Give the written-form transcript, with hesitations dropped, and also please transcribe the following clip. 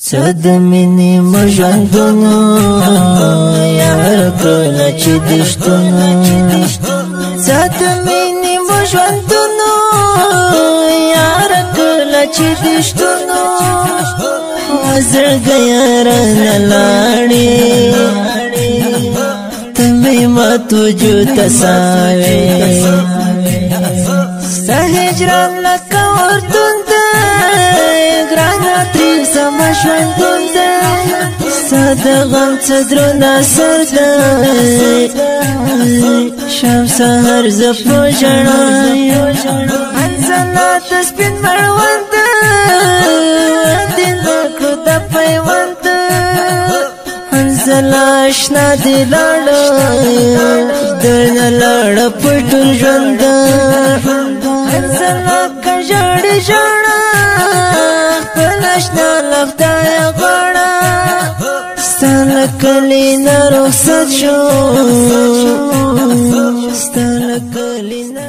صد منی مژوندونو یار کله چې دشتونو صد منی مژوندونو یار کله چې دشتونو زړګي رانه لاړې تمه ماتو جو تساوي سهجران لکه ورتون مشوندون ده ساده غم صدرو ناصر ده شام سهر زپو جنا انزلات سپین مروان ده دین لکو ده پیوان ده انزلا اشنا دی لاړه درنه لاړه پټول ژوند ده انزلا کژړ ژړه نشنا لخدای غړا ستل کلینا رخصت شو ستل کلینا